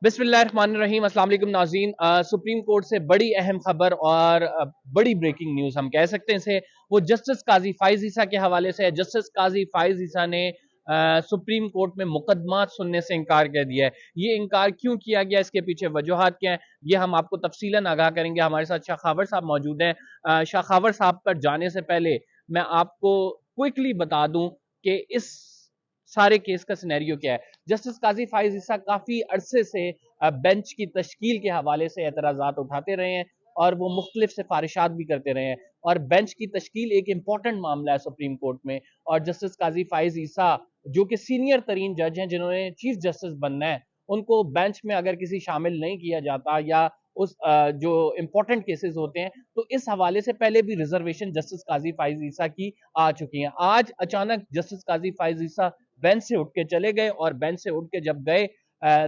बिस्मिल्लाहिर्रहमानिर्रहीम। अस्सलाम वालेकुम नाज़रीन। सुप्रीम कोर्ट से बड़ी अहम खबर और बड़ी ब्रेकिंग न्यूज़ हम कह सकते हैं इसे, वो जस्टिस काजी फाइज ईसा के हवाले से है। जस्टिस काजी फाइज ईसा ने सुप्रीम कोर्ट में मुकदमात सुनने से इनकार कर दिया है। ये इनकार क्यों किया गया, इसके पीछे वजूहात क्या है, ये हम आपको तफसीलन आगाह करेंगे। हमारे साथ शाखावर साहब मौजूद हैं। शाखावर साहब पर जाने से पहले मैं आपको क्विकली बता दूं कि इस सारे केस का सिनेरियो क्या है। जस्टिस काजी फाइज ईसा काफी अरसे से बेंच की तश्कील के हवाले से एतराजात उठाते रहे हैं और वो मुख्तलिफ सिफारिशात भी करते रहे हैं, और बेंच की तश्कील एक इंपॉर्टेंट मामला है सुप्रीम कोर्ट में। और जस्टिस काजी फाइज ईसा जो कि सीनियर तरीन जज हैं, जिन्होंने चीफ जस्टिस बनना है, उनको बेंच में अगर किसी शामिल नहीं किया जाता या उस जो इंपॉर्टेंट केसेस होते हैं, तो इस हवाले से पहले भी रिजर्वेशन जस्टिस काजी फाइज ईसा की आ चुकी हैं। आज अचानक जस्टिस काजी फाइज ईसा बेंच से उठ के चले गए, और बेंच से उठ के जब गए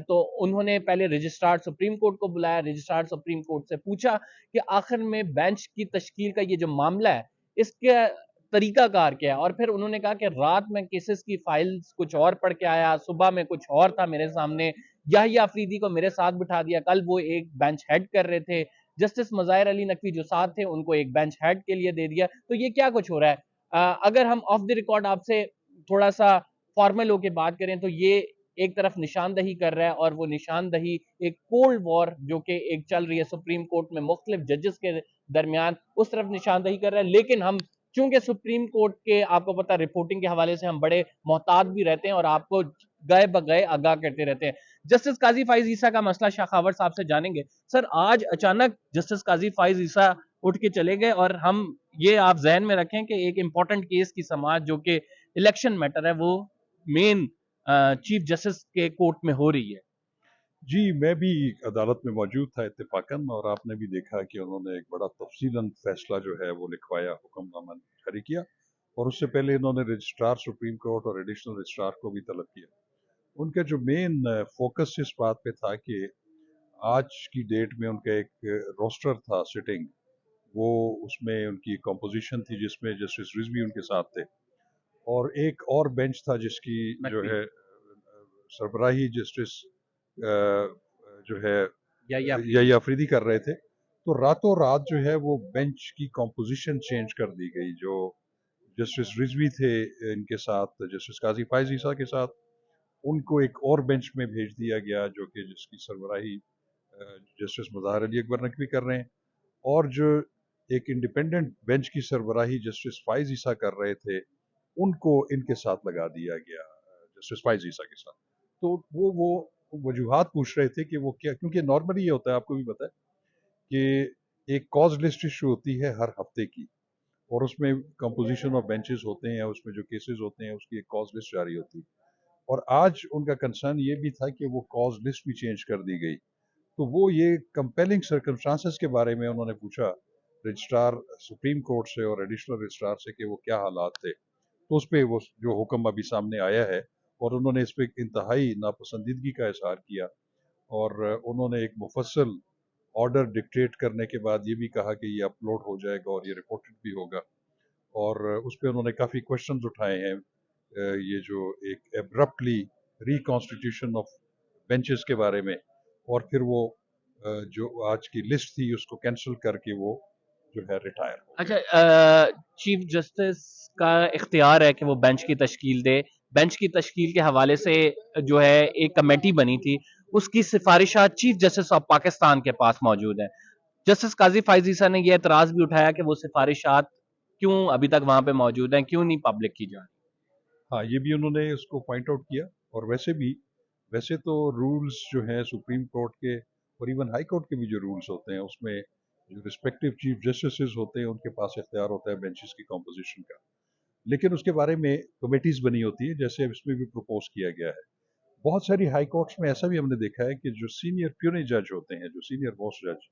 तो उन्होंने पहले रजिस्ट्रार सुप्रीम कोर्ट को बुलाया। रजिस्ट्रार सुप्रीम कोर्ट से पूछा कि आखिर में बेंच की तश्कील का ये जो मामला है, इसका तरीकाकार क्या है। और फिर उन्होंने कहा कि रात में केसेस की फाइल्स कुछ और पढ़ के आया, सुबह में कुछ और था मेरे सामने, याहिया अफरीदी को मेरे साथ बिठा दिया। कल वो एक बेंच हेड कर रहे थे, जस्टिस मज़ाहिर अली नकवी जो साथ थे उनको एक बेंच हेड के लिए दे दिया। तो ये क्या कुछ हो रहा है। अगर हम ऑफ द रिकॉर्ड आपसे थोड़ा सा फॉर्मल होके बात करें, तो ये एक तरफ निशानदही कर रहा है, और वो निशानदही एक कोल्ड वॉर जो कि एक चल रही है सुप्रीम कोर्ट में मुख्तलिफ जजेस के दरमियान, उस तरफ निशानदही कर रहा है। लेकिन हम चूंकि सुप्रीम कोर्ट के आपको पता रिपोर्टिंग के हवाले से हम बड़े मोहतात भी रहते हैं और आपको गए बगए आगाह करते रहते हैं। जस्टिस काजी फाइज ईसा का मसला शाखावर साहब से जानेंगे। सर, आज अचानक जस्टिस काजी फाइज ईसा उठ के चले गए, और हम ये आप जहन में रखें कि एक इंपॉर्टेंट केस की समाज जो कि इलेक्शन मैटर है, वो मेन चीफ जस्टिस के कोर्ट में हो रही है। जी, मैं भी अदालत में मौजूद था इत्तेफाकन, और आपने भी देखा कि उन्होंने एक बड़ा तफसीलन फैसला जो है वो लिखवाया, हुक्मनामा जारी किया, और उससे पहले इन्होंने रजिस्ट्रार सुप्रीम कोर्ट और एडिशनल रजिस्ट्रार को भी तलब किया। उनका जो मेन फोकस इस बात पे था कि आज की डेट में उनका एक रोस्टर था सिटिंग, वो उसमें उनकी कंपोजिशन थी जिसमें जस्टिस रिजवी उनके साथ थे, और एक और बेंच था जिसकी जो है सरबराही जस्टिस जो है यही अफरीदी कर रहे थे। तो रातों रात जो है वो बेंच की कंपोजिशन चेंज कर दी गई। जो जस्टिस रिजवी थे इनके साथ, जस्टिस काजी फाइज ईसा के साथ, उनको एक और बेंच में भेज दिया गया जो कि जिसकी सरबराही जस्टिस मज़ाहिर अली अकबर नकवी कर रहे हैं, और जो एक इंडिपेंडेंट बेंच की सरबराही जस्टिस फाइज ईसा कर रहे थे, उनको इनके साथ लगा दिया गया, जस्टिस फाइज ईसा के साथ। तो वो वजूहात पूछ रहे थे कि वो क्या, क्योंकि नॉर्मली ये होता है, आपको भी पता है कि एक कॉज लिस्ट इशू होती है हर हफ्ते की, और उसमें कंपोजिशन ऑफ बेंचेस होते हैं, उसमें जो केसेस होते हैं उसकी एक कॉज लिस्ट जारी होती है। और आज उनका कंसर्न ये भी था कि वो कॉज लिस्ट भी चेंज कर दी गई। तो वो ये कंपेलिंग सर्कमस्टांसेस के बारे में उन्होंने पूछा रजिस्ट्रार सुप्रीम कोर्ट से और एडिशनल रजिस्ट्रार से कि वो क्या हालात थे। तो उस पर वो जो हुक्म अभी सामने आया है, और उन्होंने इस पर इंतहाई नापसंदीदगी का इजहार किया, और उन्होंने एक मुफस्सल ऑर्डर डिक्टेट करने के बाद ये भी कहा कि ये अपलोड हो जाएगा और ये रिपोर्टेड भी होगा। और उस पर उन्होंने काफ़ी क्वेश्चंस उठाए हैं, ये जो एक एब्रप्टली रिकॉन्स्टिट्यूशन ऑफ बेंचेस के बारे में, और फिर वो जो आज की लिस्ट थी उसको कैंसिल करके वो जो है रिटायर हो गए। अच्छा, चीफ जस्टिस का इख्तियार है कि वो बेंच की तश्कील दे। बेंच की तश्कील के हवाले से जो है एक कमेटी बनी थी, उसकी सिफारिशात चीफ जस्टिस ऑफ पाकिस्तान के पास मौजूद है। जस्टिस काजी फाइज ईसा ने यह एतराज भी उठाया कि वो सिफारिशात क्यों अभी तक वहां पे मौजूद हैं, क्यों नहीं पब्लिक की जा रही। हाँ, ये भी उन्होंने उसको पॉइंट आउट किया। और वैसे तो रूल्स जो हैं सुप्रीम कोर्ट के और इवन हाई कोर्ट के भी जो रूल्स होते हैं, उसमें जो रिस्पेक्टिव चीफ जस्टिस होते हैं उनके पास इख्तियार होता है बेंचेस की कॉम्पोजिशन का। लेकिन उसके बारे में कमेटीज बनी होती है, जैसे अब इसमें भी प्रपोज किया गया है। बहुत सारी हाई कोर्ट्स में ऐसा भी हमने देखा है कि जो सीनियर प्यूनी जज होते हैं, जो सीनियर मोस्ट जज,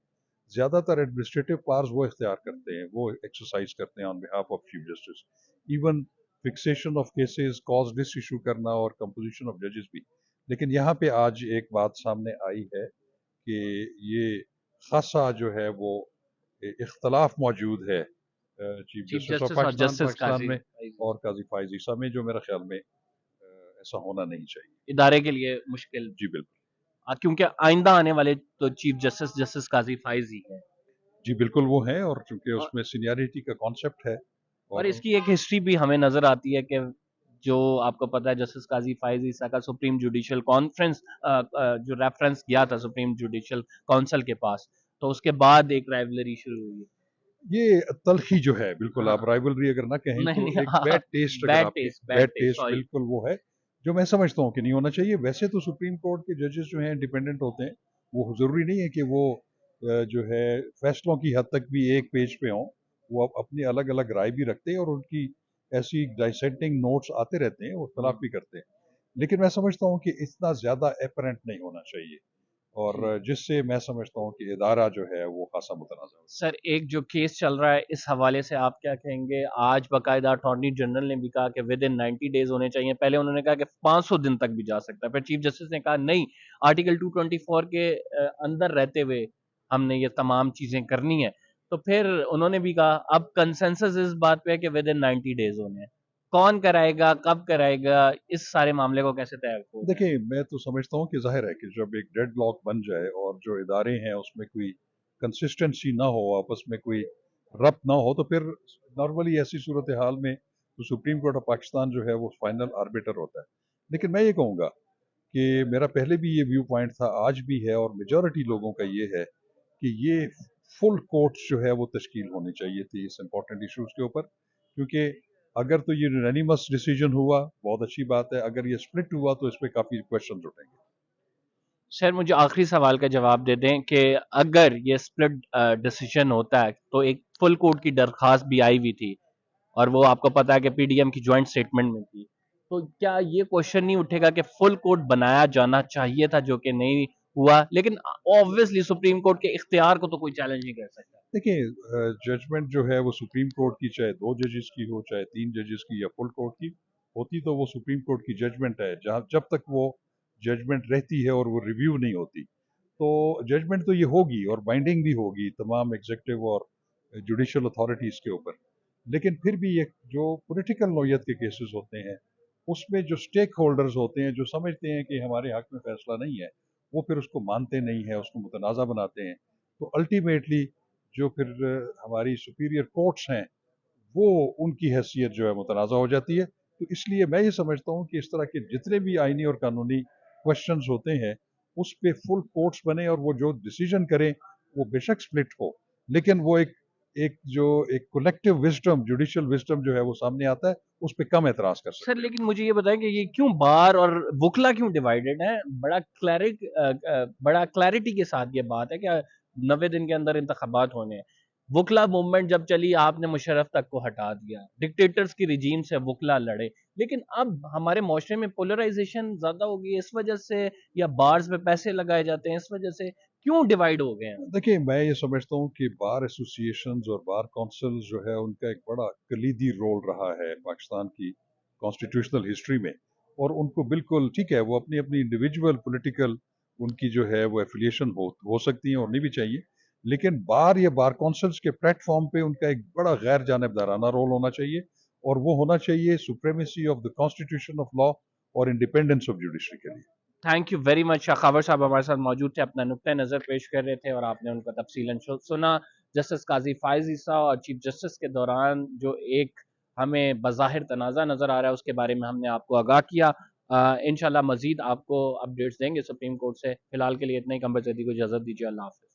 ज्यादातर एडमिनिस्ट्रेटिव पावर्स वो इख्तियार करते हैं, वो एक्सरसाइज करते हैं on behalf of chief justice. Even fixation of cases, cause list issue करना, और कंपोजिशन ऑफ जजेस भी। लेकिन यहाँ पे आज एक बात सामने आई है कि ये खासा जो है वो इख्तलाफ मौजूद है chief chief justice of justice और पाकिस्तान जस्टिस पाकिस्तान काजी में और काजी फाइज ईसा में, जो मेरे ख्याल में ऐसा होना नहीं चाहिए। इदारे के लिए मुश्किल। जी बिल्कुल। کیونکہ آئندہ آنے والے تو چیف جسٹس قاضی فائز ہی ہیں. جی بالکل وہ ہیں، اور چونکہ اور اس میں سینیارٹی کا کانسیپٹ ہے اور اور اس کی ایک ہسٹری بھی ہمیں نظر آتی ہے کہ جو آپ کو پتا ہے جسٹس قاضی فائز عیسیٰ کا سپریم جوڈیشل کانفرنس جو ریفرنس گیا تھا سپریم جوڈیشل کونسل کے پاس، تو اس کے بعد ایک رائولری شروع ہوئی. یہ تلخی جو ہے، بالکل ہاں آپ رائولری اگر نہ کہیں نہیں تو نہیں ایک ہاں بیڈ ٹیسٹ، اگر بیڈ آپ کے test bed bed test test sorry. بالکل وہ ہے جو میں سمجھتا ہوں کہ نہیں ہونا چاہیے. ویسے تو سپریم کورٹ کے ججز جو ہیں انڈیپینڈنٹ ہوتے ہیں، وہ ضروری نہیں ہے کہ وہ جو ہے فیصلوں کی حد تک بھی ایک پیج پہ ہوں. وہ اپنی الگ الگ رائے بھی رکھتے ہیں اور ان کی ایسی ڈائسینٹنگ نوٹس آتے رہتے ہیں، وہ اختلاف بھی کرتے ہیں. لیکن میں سمجھتا ہوں کہ اتنا زیادہ اپرنٹ نہیں ہونا چاہیے، اور جس سے میں سمجھتا ہوں کہ ادارہ جو ہے وہ خاصا متنازع ہو. سر ایک جو کیس چل رہا ہے اس حوالے سے آپ کیا کہیں گے؟ آج باقاعدہ اٹارنی جنرل نے بھی کہا کہ ود ان 90 ڈیز ہونے چاہیے. پہلے انہوں نے کہا کہ 500 دن تک بھی جا سکتا ہے، پھر چیف جسٹس نے کہا نہیں، آرٹیکل 224 کے اندر رہتے ہوئے ہم نے یہ تمام چیزیں کرنی ہے. تو پھر انہوں نے بھی کہا اب کنسنسس اس بات پہ ہے کہ ود ان 90 ڈیز ہونے ہیں. کون کرائے گا، کب کرائے گا، اس سارے معاملے کو کیسے طے ہو جائے؟ دیکھیں میں تو سمجھتا ہوں کہ ظاہر ہے کہ جب ایک ڈیڈ لاک بن جائے اور جو ادارے ہیں اس میں کوئی کنسسٹنسی نہ ہو، آپس میں کوئی ربط نہ ہو، تو پھر نارملی ایسی صورتحال میں تو سپریم کورٹ آف پاکستان جو ہے وہ فائنل آربیٹر ہوتا ہے. لیکن میں یہ کہوں گا کہ میرا پہلے بھی یہ ویو پوائنٹ تھا، آج بھی ہے، اور میجورٹی لوگوں کا یہ ہے کہ یہ فل کورٹس جو ہے وہ تشکیل ہونی چاہیے تھی اس امپورٹنٹ ایشوز کے اوپر. کیونکہ اگر تو یہ یونینیمس ڈیسیجن ہوا بہت اچھی بات ہے، اگر یہ سپلٹ ہوا تو اس پہ کافی کوشچنز اٹھیں گے. سر مجھے آخری سوال کا جواب دے دیں کہ اگر یہ سپلٹ ڈیسیجن ہوتا ہے تو ایک فل کورٹ کی درخواست بھی آئی ہوئی تھی، اور وہ آپ کو پتا ہے کہ پی ڈی ایم کی جوائنٹ سٹیٹمنٹ میں تھی، تو کیا یہ کوشچن نہیں اٹھے گا کہ فل کورٹ بنایا جانا چاہیے تھا جو کہ نہیں ہوا؟ لیکن آبویسلی سپریم کورٹ کے اختیار کو تو کوئی چیلنج نہیں کر سکتا. دیکھیں ججمنٹ جو ہے وہ سپریم کورٹ کی، چاہے 2 ججز کی ہو، چاہے 3 ججز کی یا فل کورٹ کی ہوتی، تو وہ سپریم کورٹ کی ججمنٹ ہے. جب تک وہ ججمنٹ رہتی ہے اور وہ ریویو نہیں ہوتی، تو ججمنٹ تو یہ ہوگی اور بائنڈنگ بھی ہوگی تمام ایگزیکٹو اور جوڈیشل اتھارٹیز کے اوپر. لیکن پھر بھی یہ جو پولیٹیکل نوعیت کے کیسز ہوتے ہیں، اس میں جو سٹیک ہولڈرز ہوتے ہیں، جو سمجھتے ہیں کہ ہمارے حق میں فیصلہ نہیں ہے، وہ پھر اس کو مانتے نہیں ہیں، اس کو متنازع بناتے ہیں. تو الٹیمیٹلی جو پھر ہماری سپیریئر کورٹس ہیں، وہ ان کی حیثیت جو ہے متنازع ہو جاتی ہے. تو اس لیے میں یہ سمجھتا ہوں کہ اس طرح کے جتنے بھی آئینی اور قانونی کوشچنز ہوتے ہیں اس پہ فل کورٹس بنے، اور وہ جو ڈیسیجن کریں وہ بے شک سپلٹ ہو، لیکن وہ ایک کولیکٹیو وزڈم، جوڈیشل وزڈم جو ہے وہ سامنے آتا ہے، اس پہ کم اعتراض کر سر سکتے ہیں. لیکن مجھے یہ بتائیں کہ یہ کیوں بار اور وکلا کیوں ڈیوائیڈڈ ہے؟ بڑا کلیرٹی کے ساتھ یہ بات ہے کہ 90 دن کے اندر انتخابات ہونے ہیں. وکلا موومنٹ جب چلی آپ نے مشرف تک کو ہٹا دیا، ڈکٹیٹرز کی رجیم سے وکلا لڑے، لیکن اب ہمارے معاشرے میں پولرائزیشن زیادہ ہوگی اس وجہ سے، یا بارز میں پیسے لگائے جاتے ہیں اس وجہ سے، کیوں ڈیوائیڈ ہو گئے ہیں؟ دیکھیں میں یہ سمجھتا ہوں کہ بار ایسوسیشنز اور بار کونسلز جو ہے ان کا ایک بڑا کلیدی رول رہا ہے پاکستان کی کانسٹیٹیوشنل ہسٹری میں، اور ان کو بالکل ٹھیک ہے، وہ اپنی اپنی انڈیویجول پولیٹیکل ان کی جو ہے وہ ایفیلیشن ہو سکتی ہیں اور نہیں بھی چاہیے. لیکن بار یا بار کونسلز کے پلیٹ فارم پہ ان کا ایک بڑا غیر جانبدارانہ رول ہونا چاہیے، اور وہ ہونا چاہیے supremacy of the constitution of law اور انڈیپینڈنس آف جوڈیشری کے لیے. Thank you very much. شاخاور صاحب ہمارے ساتھ موجود تھے، اپنا نقطۂ نظر پیش کر رہے تھے اور آپ نے ان کا تفصیلاً سنا. جسٹس قاضی فائز عیسیٰ اور چیف جسٹس کے دوران جو ایک ہمیں بظاہر تنازع نظر آ رہا ہے اس کے بارے میں ہم نے آپ کو آگاہ کیا. انشاءاللہ مزید آپ کو اپڈیٹس دیں گے سپریم کورٹ سے. فی الحال کے لیے اتنا ہی. کمبر زیدی کو اجازت دیجیے. اللہ حافظ.